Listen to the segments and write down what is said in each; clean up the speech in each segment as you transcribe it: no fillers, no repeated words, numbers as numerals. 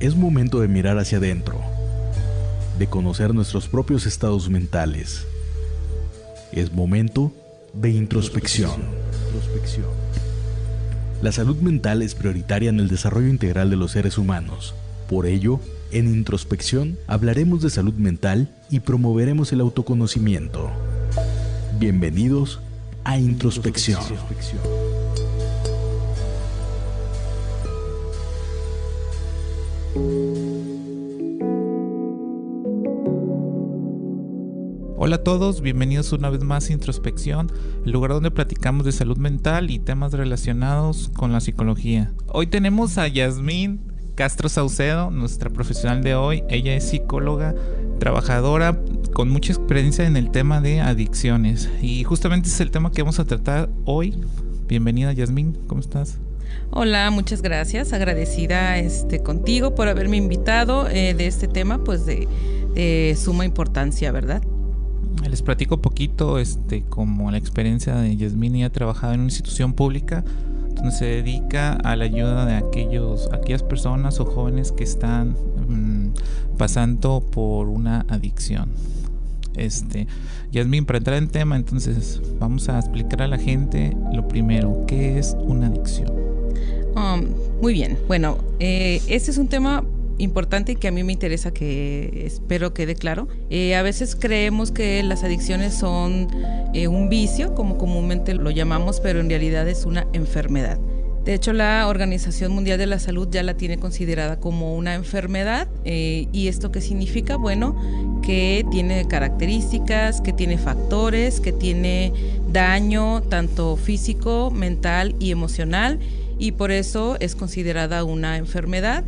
Es momento de mirar hacia adentro, de conocer nuestros propios estados mentales. Es momento de introspección. La salud mental es prioritaria en el desarrollo integral de los seres humanos. Por ello, en Introspección hablaremos de salud mental y promoveremos el autoconocimiento. Bienvenidos a Introspección. Hola a todos, bienvenidos una vez más a Introspección, el lugar donde platicamos de salud mental y temas relacionados con la psicología. Hoy tenemos a Yasmín Castro Saucedo, nuestra profesional de hoy. Ella es psicóloga, trabajadora con mucha experiencia en el tema de adicciones y justamente es el tema que vamos a tratar hoy. Bienvenida Yasmín, ¿cómo estás? Hola, muchas gracias, agradecida contigo por haberme invitado de este tema pues de suma importancia, ¿verdad? Les platico un poquito como la experiencia de Yasmín. Ella ha trabajado en una institución pública donde se dedica a la ayuda de aquellas personas o jóvenes que están pasando por una adicción. Yasmín, para entrar en tema, entonces vamos a explicar a la gente lo primero, ¿qué es una adicción? Muy bien, bueno, este es un tema importante y que a mí me interesa, que espero quede claro. A veces creemos que las adicciones son un vicio, como comúnmente lo llamamos, pero en realidad es una enfermedad. De hecho, la Organización Mundial de la Salud ya la tiene considerada como una enfermedad. ¿Y esto qué significa? Bueno, que tiene características, que tiene factores, que tiene daño tanto físico, mental y emocional, y por eso es considerada una enfermedad.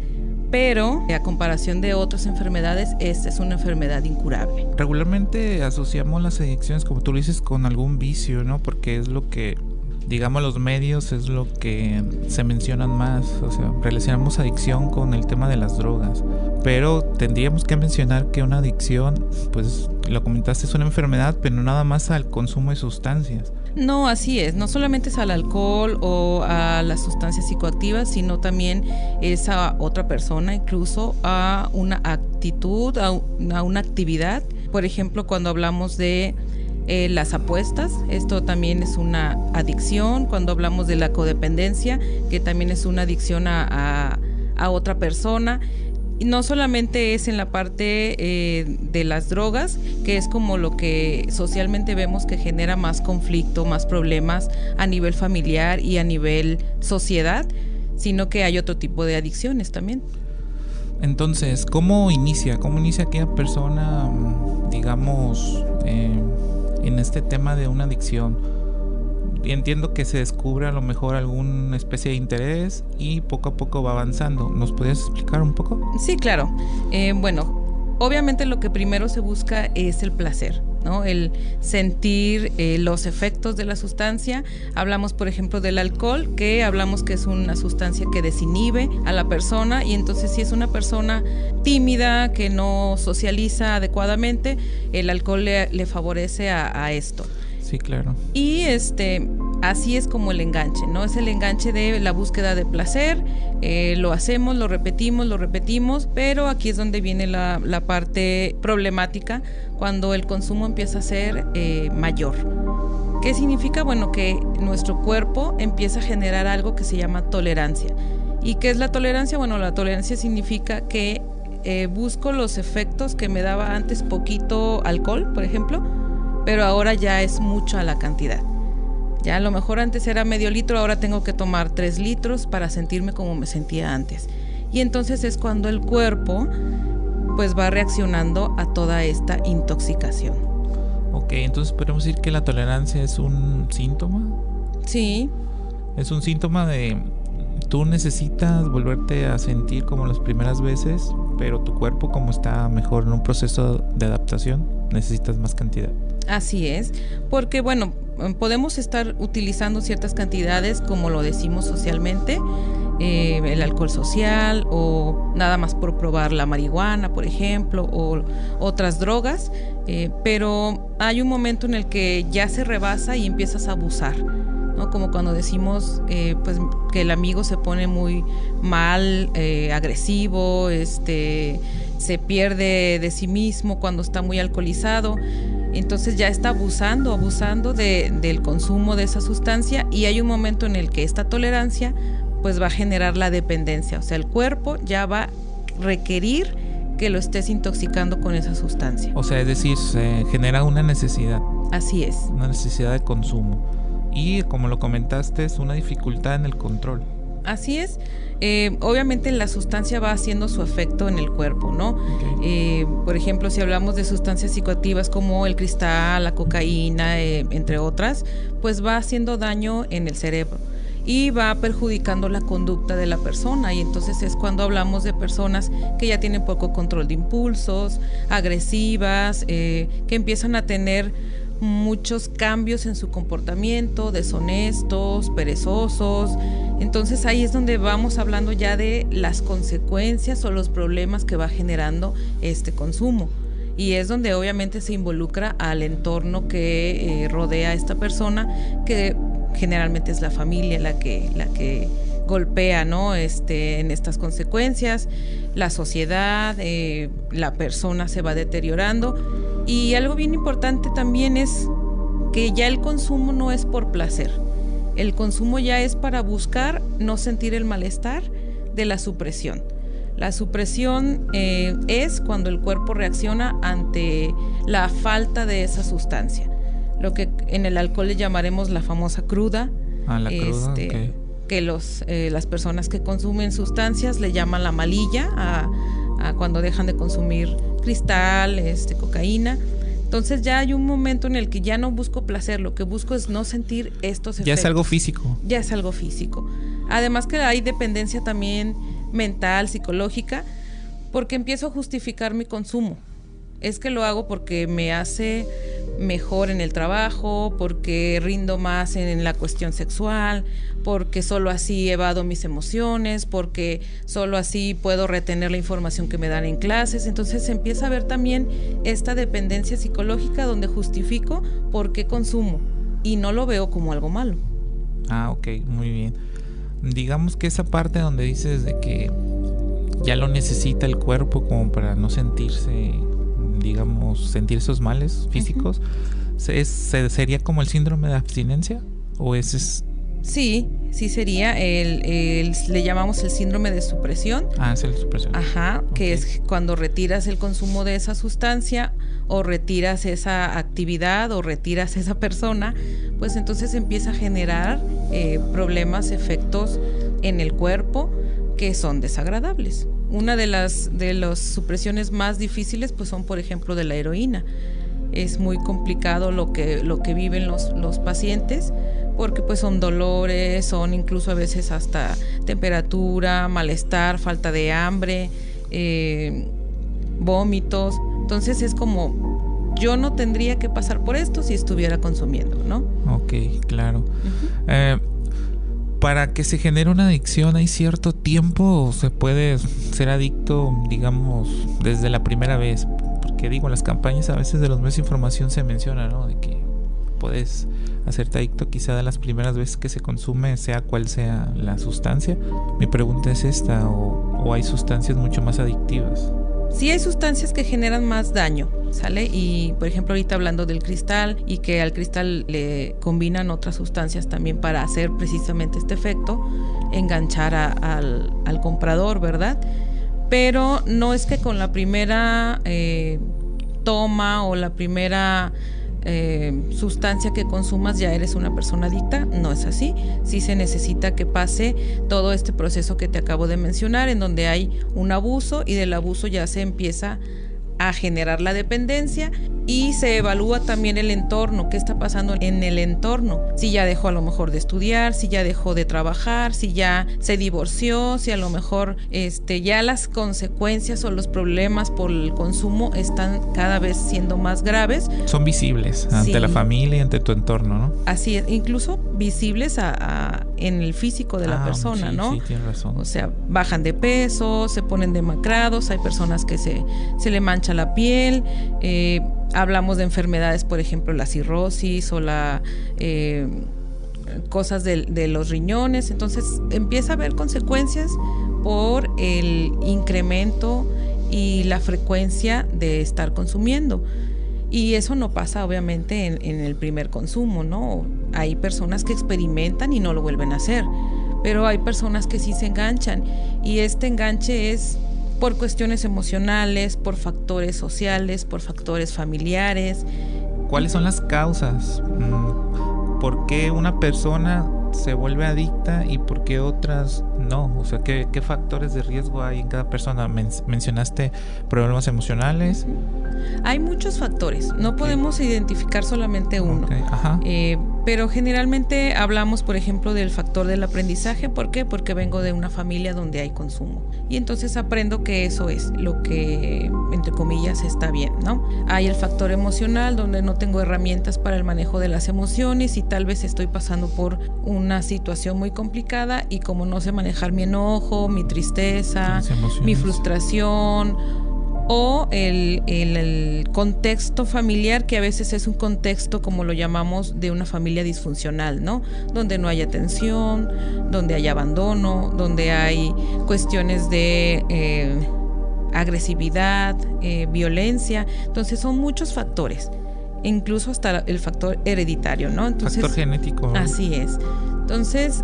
Pero a comparación de otras enfermedades, esta es una enfermedad incurable. Regularmente asociamos las adicciones, como tú lo dices, con algún vicio, ¿no? Porque es lo que, digamos, los medios es lo que se mencionan más. O sea, relacionamos adicción con el tema de las drogas. Pero tendríamos que mencionar que una adicción, pues lo comentaste, es una enfermedad, pero no nada más al consumo de sustancias. No, así es, no solamente es al alcohol o a las sustancias psicoactivas, sino también es a otra persona, incluso a una actitud, a una actividad. Por ejemplo, cuando hablamos de las apuestas, esto también es una adicción. Cuando hablamos de la codependencia, que también es una adicción a otra persona. Y no solamente es en la parte de las drogas, que es como lo que socialmente vemos que genera más conflicto, más problemas a nivel familiar y a nivel sociedad, sino que hay otro tipo de adicciones también. Entonces, ¿cómo inicia aquella persona, digamos, en este tema de una adicción? Entiendo que se descubre a lo mejor alguna especie de interés y poco a poco va avanzando. ¿Nos podrías explicar un poco? Sí, claro. Bueno, obviamente lo que primero se busca es el placer, ¿no? El sentir los efectos de la sustancia. Hablamos, por ejemplo, del alcohol, que hablamos que es una sustancia que desinhibe a la persona, y entonces si es una persona tímida, que no socializa adecuadamente, el alcohol le favorece a esto. Sí, claro. Y así es como el enganche, ¿no? Es el enganche de la búsqueda de placer. Lo hacemos, lo repetimos, pero aquí es donde viene la parte problemática, cuando el consumo empieza a ser mayor. ¿Qué significa? Bueno, que nuestro cuerpo empieza a generar algo que se llama tolerancia. ¿Y qué es la tolerancia? Bueno, la tolerancia significa que busco los efectos que me daba antes poquito alcohol, por ejemplo, pero ahora ya es mucha la cantidad. Ya a lo mejor antes era medio litro, ahora tengo que tomar 3 litros para sentirme como me sentía antes. Y entonces es cuando el cuerpo pues va reaccionando a toda esta intoxicación. Ok, entonces podemos decir que la tolerancia es un síntoma. Sí. Es un síntoma de tú necesitas volverte a sentir como las primeras veces, pero tu cuerpo, como está mejor en un proceso de adaptación, necesitas más cantidad. Así es, porque bueno, podemos estar utilizando ciertas cantidades, como lo decimos socialmente, el alcohol social, o nada más por probar la marihuana, por ejemplo, o otras drogas, pero hay un momento en el que ya se rebasa y empiezas a abusar, ¿no? ¿no? Como cuando decimos pues que el amigo se pone muy mal, agresivo, se pierde de sí mismo cuando está muy alcoholizado. Entonces ya está abusando del consumo de esa sustancia, y hay un momento en el que esta tolerancia pues va a generar la dependencia. O sea, el cuerpo ya va a requerir que lo estés intoxicando con esa sustancia. O sea, es decir, se genera una necesidad. Así es. Una necesidad de consumo. Y como lo comentaste, es una dificultad en el control. Así es. Obviamente la sustancia va haciendo su efecto en el cuerpo, ¿no? Okay. Por ejemplo, si hablamos de sustancias psicoactivas como el cristal, la cocaína, entre otras, pues va haciendo daño en el cerebro y va perjudicando la conducta de la persona, y entonces es cuando hablamos de personas que ya tienen poco control de impulsos, agresivas, que empiezan a tener muchos cambios en su comportamiento, deshonestos, perezosos. Entonces ahí es donde vamos hablando ya de las consecuencias o los problemas que va generando este consumo, y es donde obviamente se involucra al entorno que rodea a esta persona, que generalmente es la familia la que golpea, ¿no? En estas consecuencias, la sociedad, la persona se va deteriorando. Y algo bien importante también es que ya el consumo no es por placer, el consumo ya es para buscar no sentir el malestar de la supresión. La supresión es cuando el cuerpo reacciona ante la falta de esa sustancia, lo que en el alcohol le llamaremos la famosa cruda. La cruda, okay. Que las personas que consumen sustancias le llaman la malilla a cuando dejan de consumir cristal, cocaína. Entonces ya hay un momento en el que ya no busco placer, lo que busco es no sentir estos efectos. Ya es algo físico. Ya es algo físico. Además que hay dependencia también mental, psicológica, porque empiezo a justificar mi consumo. Es que lo hago porque me hace mejor en el trabajo, porque rindo más en la cuestión sexual, porque solo así evado mis emociones, porque solo así puedo retener la información que me dan en clases. Entonces se empieza a ver también esta dependencia psicológica donde justifico por qué consumo y no lo veo como algo malo. Ok, muy bien. Digamos que esa parte donde dices de que ya lo necesita el cuerpo como para no sentirse, digamos, sentir esos males físicos, ¿sería como el síndrome de abstinencia? ¿O ese es...? Sí sería le llamamos el síndrome de supresión. Es el supresión. Ajá, okay. Que es cuando retiras el consumo de esa sustancia o retiras esa actividad o retiras esa persona, pues entonces empieza a generar problemas, efectos en el cuerpo que son desagradables. Una de las supresiones más difíciles pues son, por ejemplo, de la heroína. Es muy complicado lo que viven los pacientes, porque pues son dolores, son incluso a veces hasta temperatura, malestar, falta de hambre, vómitos. Entonces es como, yo no tendría que pasar por esto si estuviera consumiendo, ¿no? Ok, claro. Uh-huh. Para que se genere una adicción, ¿hay cierto tiempo o se puede ser adicto, digamos, desde la primera vez? Porque digo, en las campañas a veces de los medios de información se menciona, ¿no? De que puedes hacerte adicto quizá de las primeras veces que se consume, sea cual sea la sustancia. Mi pregunta es esta, ¿o hay sustancias mucho más adictivas? Sí hay sustancias que generan más daño, ¿sale? Y por ejemplo ahorita hablando del cristal, y que al cristal le combinan otras sustancias también para hacer precisamente este efecto, enganchar al comprador, ¿verdad? Pero no es que con la primera toma o la primera sustancia que consumas ya eres una persona adicta. No es así. Sí se necesita que pase todo este proceso que te acabo de mencionar, en donde hay un abuso y del abuso ya se empieza a generar la dependencia, y se evalúa también el entorno, qué está pasando en el entorno, si ya dejó a lo mejor de estudiar, si ya dejó de trabajar, si ya se divorció, si a lo mejor ya las consecuencias o los problemas por el consumo están cada vez siendo más graves. Son visibles ante la familia y ante tu entorno, ¿no? Así es, incluso visibles en el físico de la persona, sí, ¿no? Sí, tienes razón. O sea, bajan de peso, se ponen demacrados, hay personas que se le mancha la piel, hablamos de enfermedades, por ejemplo, la cirrosis o cosas de los riñones. Entonces empieza a haber consecuencias por el incremento y la frecuencia de estar consumiendo. Y eso no pasa obviamente en el primer consumo, ¿no? Hay personas que experimentan y no lo vuelven a hacer, pero hay personas que sí se enganchan, y este enganche es por cuestiones emocionales, por factores sociales, por factores familiares. ¿Cuáles son las causas? ¿Por qué una persona se vuelve adicta y por qué otras no? O sea, ¿qué factores de riesgo hay en cada persona? Mencionaste problemas emocionales. Hay muchos factores, no podemos identificar solamente uno. Pero generalmente hablamos, por ejemplo, del factor del aprendizaje. ¿Por qué? Porque vengo de una familia donde hay consumo, y entonces aprendo que eso es lo que, entre comillas, está bien, ¿no? Hay el factor emocional, donde no tengo herramientas para el manejo de las emociones y tal vez estoy pasando por una situación muy complicada, y como no sé manejar mi enojo, mi tristeza, mi frustración, o el contexto familiar, que a veces es un contexto, como lo llamamos, de una familia disfuncional, ¿no? Donde no hay atención, donde hay abandono, donde hay cuestiones de agresividad, violencia. Entonces son muchos factores, incluso hasta el factor hereditario, ¿no? Entonces, factor genético, ¿no? Así es. Entonces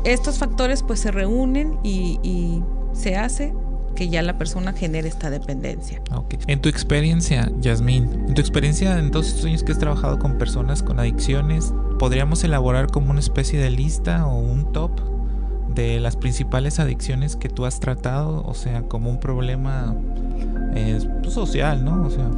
estos factores pues se reúnen y se hace que ya la persona genere esta dependencia. Okay. En tu experiencia, Yasmín, en todos estos años que has trabajado con personas con adicciones, ¿podríamos elaborar como una especie de lista o un top de las principales adicciones que tú has tratado? O sea, como un problema social, ¿no? O sea,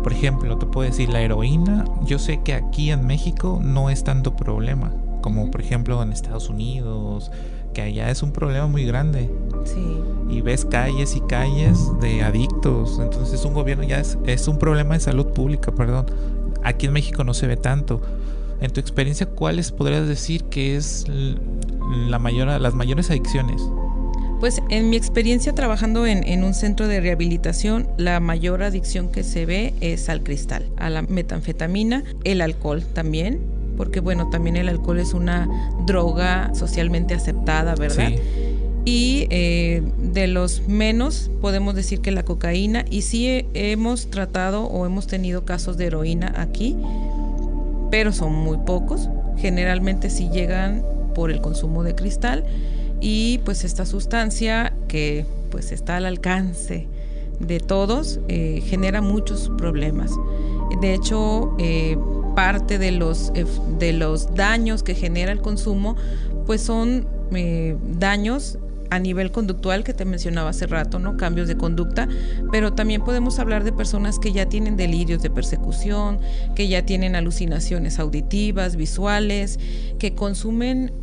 por ejemplo, te puedo decir la heroína. Yo sé que aquí en México no es tanto problema como, por ejemplo, en Estados Unidos, que allá es un problema muy grande. Sí. Y ves calles y calles de adictos. Entonces un gobierno ya es un problema de salud pública, perdón. Aquí en México no se ve tanto. En tu experiencia, ¿cuáles podrías decir que es las mayores adicciones? Pues en mi experiencia trabajando en un centro de rehabilitación, la mayor adicción que se ve es al cristal, a la metanfetamina, el alcohol también, porque bueno, también el alcohol es una droga socialmente aceptada, ¿verdad? Sí. Y de los menos podemos decir que la cocaína, y sí hemos tratado o hemos tenido casos de heroína aquí, pero son muy pocos. Generalmente sí llegan por el consumo de cristal, y pues esta sustancia que pues está al alcance de todos genera muchos problemas. De hecho, parte de los daños que genera el consumo pues son daños a nivel conductual, que te mencionaba hace rato, ¿no? Cambios de conducta, pero también podemos hablar de personas que ya tienen delirios de persecución, que ya tienen alucinaciones auditivas, visuales, que consumen,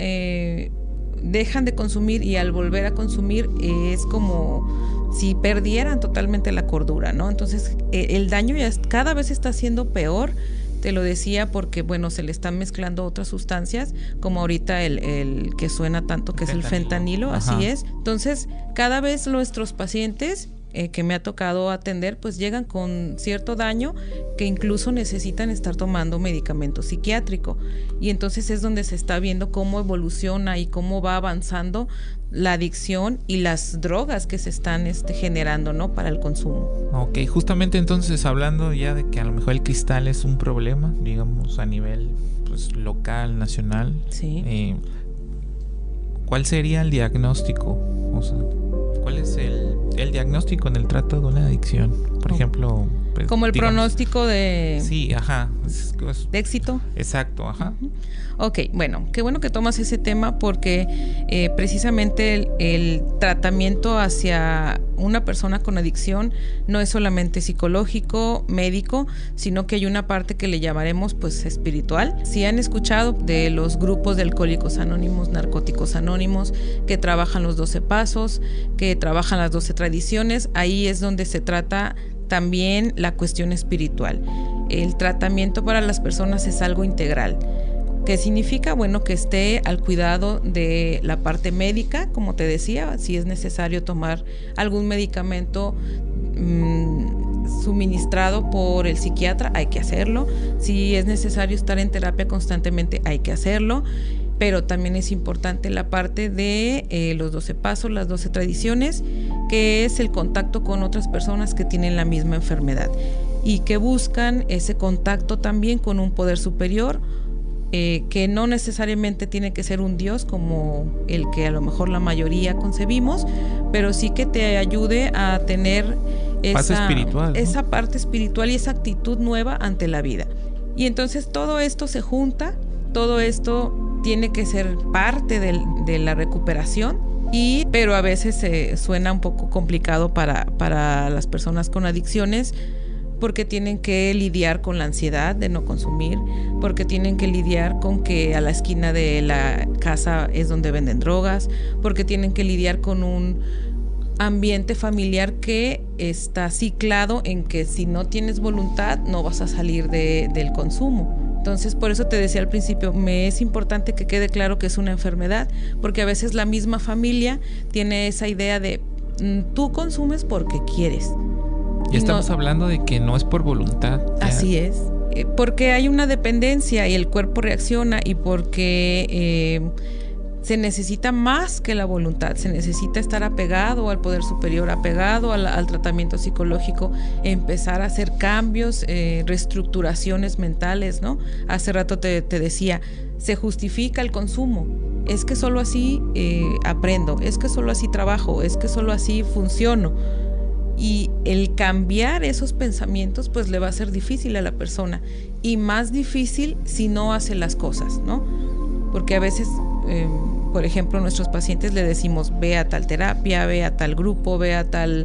dejan de consumir, y al volver a consumir es como si perdieran totalmente la cordura, ¿no? Entonces el daño ya cada vez está siendo peor. Te lo decía porque, bueno, se le están mezclando otras sustancias, como ahorita el que suena tanto, que es el fentanilo, así es. Entonces, cada vez nuestros pacientes que me ha tocado atender, pues llegan con cierto daño, que incluso necesitan estar tomando medicamento psiquiátrico. Y entonces es donde se está viendo cómo evoluciona y cómo va avanzando la adicción y las drogas que se están generando, ¿no? Para el consumo. Ok, justamente entonces, hablando ya de que a lo mejor el cristal es un problema, digamos, a nivel pues local, nacional. Sí. ¿Cuál sería el diagnóstico? O sea, ¿cuál es el diagnóstico en el trato de una adicción? Por ejemplo, pues, como el pronóstico de... Sí, ajá. ¿De éxito? Exacto, ajá. Ok, bueno, qué bueno que tomas ese tema, porque precisamente el tratamiento hacia una persona con adicción no es solamente psicológico, médico, sino que hay una parte que le llamaremos pues espiritual. Si han escuchado de los grupos de Alcohólicos Anónimos, Narcóticos Anónimos, que trabajan los 12 pasos, que trabajan las 12 tradiciones, ahí es donde se trata también la cuestión espiritual. El tratamiento para las personas es algo integral. ¿Qué significa? Bueno, que esté al cuidado de la parte médica, como te decía, si es necesario tomar algún medicamento, suministrado por el psiquiatra, hay que hacerlo. Si es necesario estar en terapia constantemente, hay que hacerlo. Pero también es importante la parte de los 12 pasos, las 12 tradiciones, que es el contacto con otras personas que tienen la misma enfermedad y que buscan ese contacto también con un poder superior, que no necesariamente tiene que ser un Dios como el que a lo mejor la mayoría concebimos, pero sí que te ayude a tener esa parte espiritual y esa actitud nueva ante la vida. Y entonces todo esto se junta, todo esto tiene que ser parte de la recuperación, pero a veces suena un poco complicado para las personas con adicciones, porque tienen que lidiar con la ansiedad de no consumir, porque tienen que lidiar con que a la esquina de la casa es donde venden drogas, porque tienen que lidiar con un ambiente familiar que está ciclado en que si no tienes voluntad no vas a salir del consumo. Entonces, por eso te decía al principio, me es importante que quede claro que es una enfermedad, porque a veces la misma familia tiene esa idea de tú consumes porque quieres. Y estamos hablando de que no es por voluntad. Así es, porque hay una dependencia y el cuerpo reacciona, y porque se necesita más que la voluntad, se necesita estar apegado al poder superior, apegado al tratamiento psicológico, empezar a hacer cambios, reestructuraciones mentales, ¿no? Hace rato te decía, se justifica el consumo, es que solo así aprendo, es que solo así trabajo, es que solo así funciono. Y el cambiar esos pensamientos pues le va a ser difícil a la persona, y más difícil si no hace las cosas, ¿no? Porque a veces, por ejemplo, a nuestros pacientes le decimos, ve a tal terapia, ve a tal grupo, ve a tal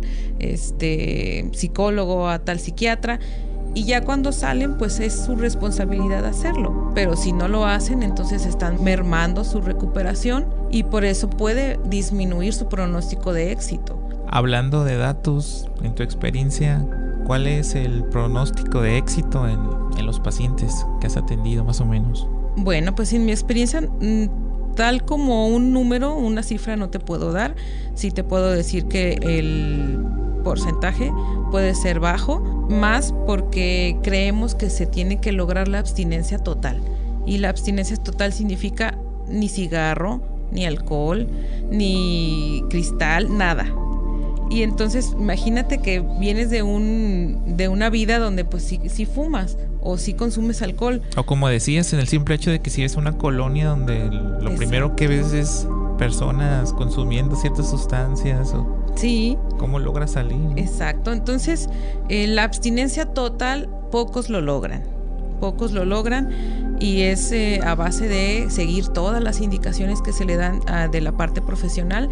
psicólogo, a tal psiquiatra, y ya cuando salen pues es su responsabilidad hacerlo, pero si no lo hacen entonces están mermando su recuperación, y por eso puede disminuir su pronóstico de éxito. Hablando de datos, en tu experiencia, ¿cuál es el pronóstico de éxito en los pacientes que has atendido más o menos? Bueno, pues en mi experiencia, tal como un número, una cifra no te puedo dar. Sí te puedo decir que el porcentaje puede ser bajo, más porque creemos que se tiene que lograr la abstinencia total. Y la abstinencia total significa ni cigarro, ni alcohol, ni cristal, nada. Y entonces imagínate que vienes de una vida donde pues sí fumas o sí consumes alcohol. O como decías, en el simple hecho de que si es una colonia donde lo primero que ves es personas consumiendo ciertas sustancias. Sí. ¿Cómo logras salir? Exacto. Entonces, la abstinencia total, pocos lo logran. Y es a base de seguir todas las indicaciones que se le dan de la parte profesional.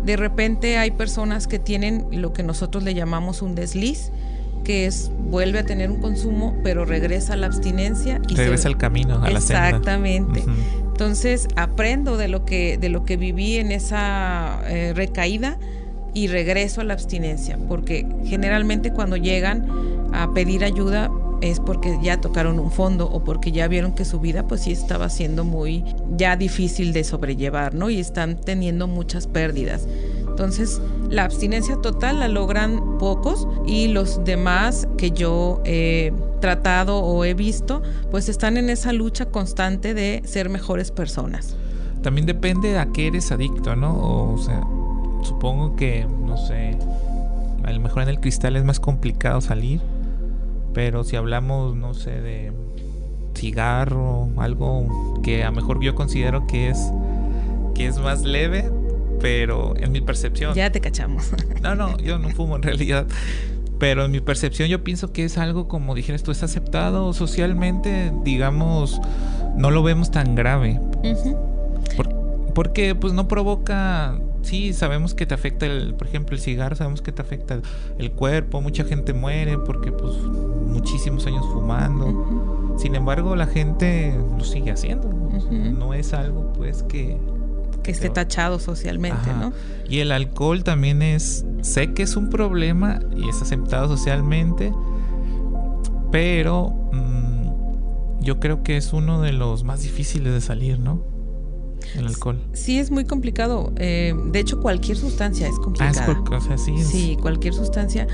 De repente hay personas que tienen lo que nosotros le llamamos un desliz, que es vuelve a tener un consumo, pero regresa a la abstinencia. Y regresa al camino, a la senda. Exactamente. Uh-huh. Entonces aprendo de lo que viví en esa recaída y regreso a la abstinencia, porque generalmente cuando llegan a pedir ayuda es porque ya tocaron un fondo o porque ya vieron que su vida pues sí estaba siendo muy ya difícil de sobrellevar, ¿no? Y están teniendo muchas pérdidas. Entonces, la abstinencia total la logran pocos, y los demás que yo he tratado o he visto, pues están en esa lucha constante de ser mejores personas. También depende a qué eres adicto, ¿no? O sea, supongo que, no sé, a lo mejor en el cristal es más complicado salir. Pero si hablamos, no sé, de cigarro, algo que a lo mejor yo considero que es más leve, pero en mi percepción... Ya te cachamos. No, yo no fumo en realidad. Pero en mi percepción yo pienso que es algo, como dijeras tú, es aceptado socialmente, digamos, no lo vemos tan grave. Uh-huh. Porque pues no provoca... Sí, sabemos que te afecta, por ejemplo, el cigarro, sabemos que te afecta el cuerpo, mucha gente muere porque pues muchísimos años fumando. Uh-huh. Sin embargo, la gente lo sigue haciendo. Uh-huh. No es algo pues que esté tachado socialmente. Ajá. ¿No? Y el alcohol también sé que es un problema y es aceptado socialmente, pero yo creo que es uno de los más difíciles de salir, ¿no? el alcohol. Sí, es muy complicado. De hecho, cualquier sustancia es complicada. Sí, cualquier sustancia.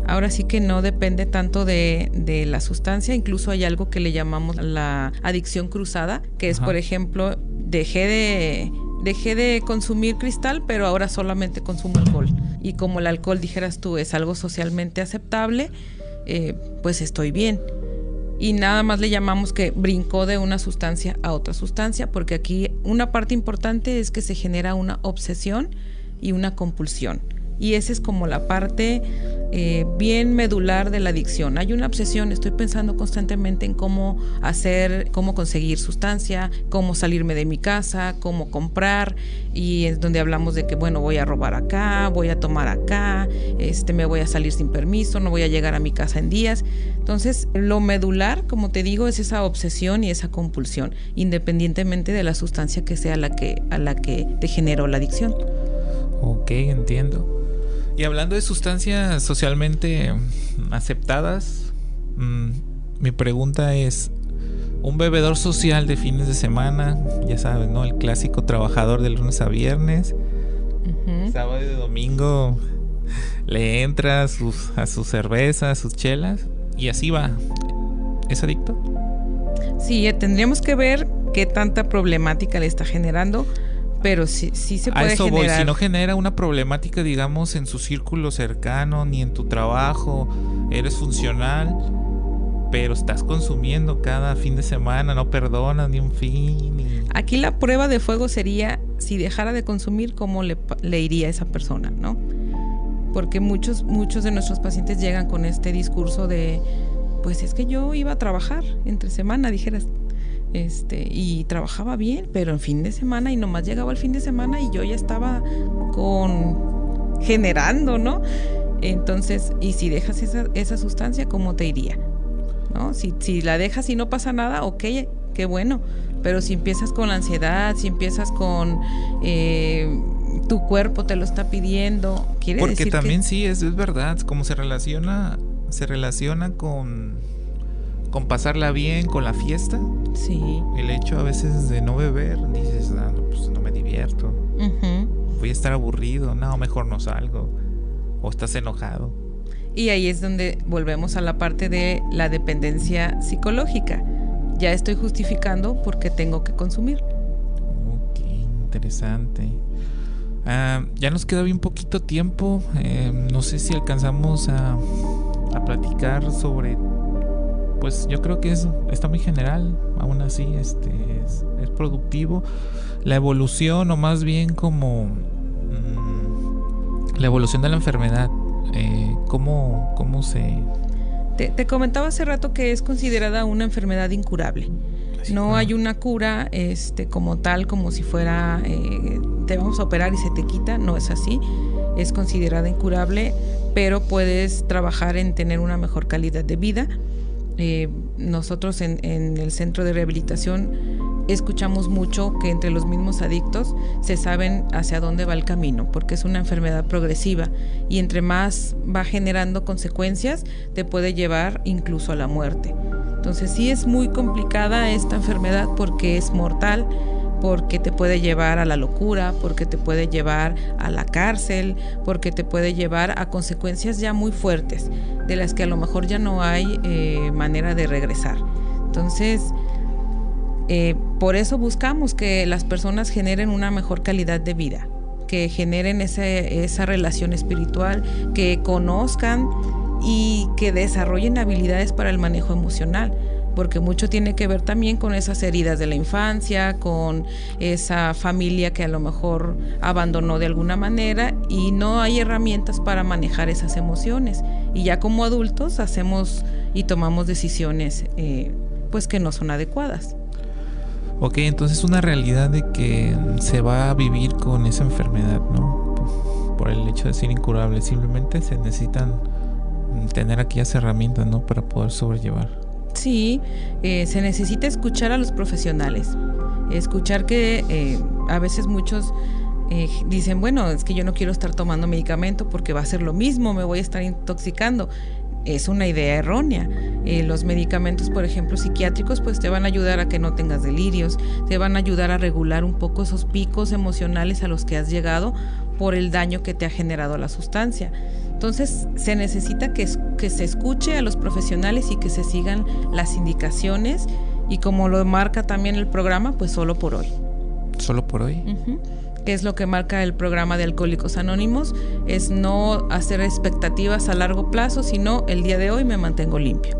Ahora sí que no depende tanto de la sustancia. Incluso hay algo que le llamamos la adicción cruzada, que es, por ejemplo, dejé de consumir cristal, pero ahora solamente consumo alcohol. Y como el alcohol, dijeras tú, es algo socialmente aceptable, pues estoy bien. Y nada más le llamamos que brincó de una sustancia a otra sustancia, porque aquí una parte importante es que se genera una obsesión y una compulsión. Y esa es como la parte bien medular de la adicción. Hay una obsesión, estoy pensando constantemente en cómo conseguir sustancia, cómo salirme de mi casa, cómo comprar, y es donde hablamos de que, bueno, voy a robar acá, voy a tomar acá, me voy a salir sin permiso, no voy a llegar a mi casa en días. Entonces, lo medular, como te digo, es esa obsesión y esa compulsión, independientemente de la sustancia que sea a la que te generó la adicción. Ok, entiendo. Y hablando de sustancias socialmente aceptadas, mi pregunta es, un bebedor social de fines de semana, ya sabes, ¿no? El clásico trabajador de lunes a viernes, sábado y domingo le entra a sus cervezas, a sus chelas, y así va. ¿Es adicto? Sí, tendríamos que ver qué tanta problemática le está generando. Pero sí se puede generar. A eso voy, si no genera una problemática, digamos, en su círculo cercano, ni en tu trabajo, eres funcional, pero estás consumiendo cada fin de semana, no perdonas ni un fin. Aquí la prueba de fuego sería, si dejara de consumir, ¿cómo le iría a esa persona, no? Porque muchos de nuestros pacientes llegan con este discurso de, pues es que yo iba a trabajar entre semana, dijeras. Y trabajaba bien, pero en fin de semana, y nomás llegaba el fin de semana y yo ya estaba generando, ¿no? Entonces, y si dejas esa sustancia, ¿cómo te iría? ¿No? Si la dejas y no pasa nada, ok, qué bueno, pero si empiezas con la ansiedad, si empiezas con tu cuerpo te lo está pidiendo, quiere porque decir también que... sí, es verdad, como se relaciona con pasarla bien, con la fiesta. Sí. El hecho a veces de no beber, dices, no, pues no me divierto. Voy a estar aburrido, no, mejor no salgo. O estás enojado. Y ahí es donde volvemos a la parte de la dependencia psicológica. Ya estoy justificando porque tengo que consumir. Ok, interesante. Ya nos queda bien poquito tiempo. No sé si alcanzamos a platicar sobre... Pues yo creo que está muy general, aún así es productivo. La evolución, o más bien como la evolución de la enfermedad, ¿cómo se...? Te comentaba hace rato que es considerada una enfermedad incurable. No hay una cura como tal, como si fuera te vamos a operar y se te quita, no es así. Es considerada incurable, pero puedes trabajar en tener una mejor calidad de vida. Nosotros en el centro de rehabilitación escuchamos mucho que entre los mismos adictos se saben hacia dónde va el camino, porque es una enfermedad progresiva y entre más va generando consecuencias te puede llevar incluso a la muerte. Entonces sí es muy complicada esta enfermedad porque es mortal, porque te puede llevar a la locura, porque te puede llevar a la cárcel, porque te puede llevar a consecuencias ya muy fuertes, de las que a lo mejor ya no hay manera de regresar. Entonces, por eso buscamos que las personas generen una mejor calidad de vida, que generen esa relación espiritual, que conozcan y que desarrollen habilidades para el manejo emocional, porque mucho tiene que ver también con esas heridas de la infancia, con esa familia que a lo mejor abandonó de alguna manera y no hay herramientas para manejar esas emociones. Y ya como adultos hacemos y tomamos decisiones pues que no son adecuadas. Ok, entonces una realidad de que se va a vivir con esa enfermedad, ¿no? Por el hecho de ser incurable, simplemente se necesitan tener aquellas herramientas, ¿no? Para poder sobrellevar. Sí, se necesita escuchar a los profesionales, escuchar que a veces muchos dicen, bueno, es que yo no quiero estar tomando medicamento porque va a ser lo mismo, me voy a estar intoxicando. es una idea errónea. Los medicamentos, por ejemplo, psiquiátricos, pues te van a ayudar a que no tengas delirios, te van a ayudar a regular un poco esos picos emocionales a los que has llegado por el daño que te ha generado la sustancia. Entonces se necesita que se escuche a los profesionales y que se sigan las indicaciones, y como lo marca también el programa, pues solo por hoy. ¿Solo por hoy? Uh-huh. Que es lo que marca el programa de Alcohólicos Anónimos, es no hacer expectativas a largo plazo, sino el día de hoy me mantengo limpio.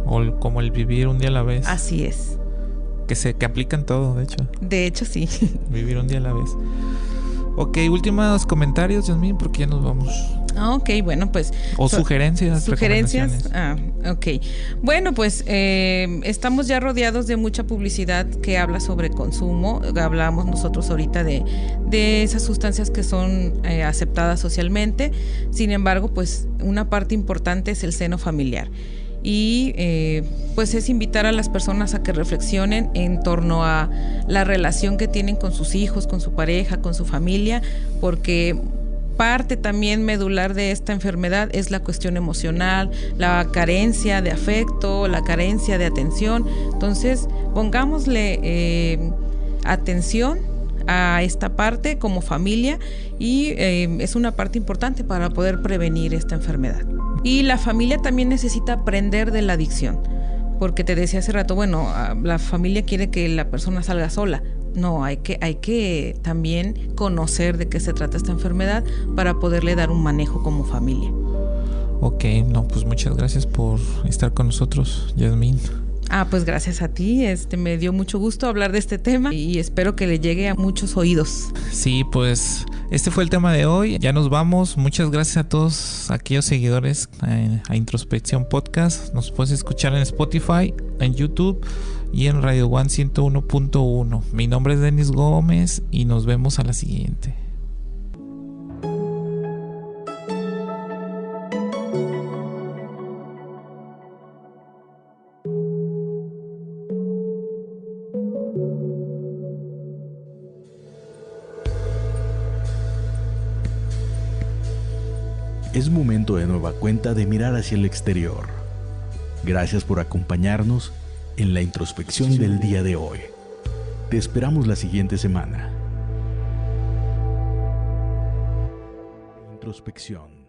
O como el vivir un día a la vez. Así es. Que aplican todo, de hecho. De hecho, sí. Vivir un día a la vez. Ok, últimos comentarios, Yasmín, porque ya nos vamos. Ok, bueno, pues... O sugerencias. Sugerencias. Ok. Bueno, pues estamos ya rodeados de mucha publicidad que habla sobre consumo. Hablamos nosotros ahorita de esas sustancias que son aceptadas socialmente. Sin embargo, pues una parte importante es el seno familiar. Y pues es invitar a las personas a que reflexionen en torno a la relación que tienen con sus hijos, con su pareja, con su familia, porque parte también medular de esta enfermedad es la cuestión emocional, la carencia de afecto, la carencia de atención. Entonces, pongámosle atención a esta parte como familia, y es una parte importante para poder prevenir esta enfermedad. Y la familia también necesita aprender de la adicción, porque te decía hace rato, bueno, la familia quiere que la persona salga sola. No, hay que también conocer de qué se trata esta enfermedad para poderle dar un manejo como familia. Ok, no, pues muchas gracias por estar con nosotros, Yasmín. Pues gracias a ti, me dio mucho gusto hablar de este tema y espero que le llegue a muchos oídos. Sí, pues este fue el tema de hoy, ya nos vamos. Muchas gracias a todos aquellos seguidores a Introspección Podcast. Nos puedes escuchar en Spotify, en YouTube y en Radio One 101.1. Mi nombre es Denis Gómez y nos vemos a la siguiente. Es momento de nueva cuenta de mirar hacia el exterior. Gracias por acompañarnos en la introspección del día de hoy. Te esperamos la siguiente semana. Introspección.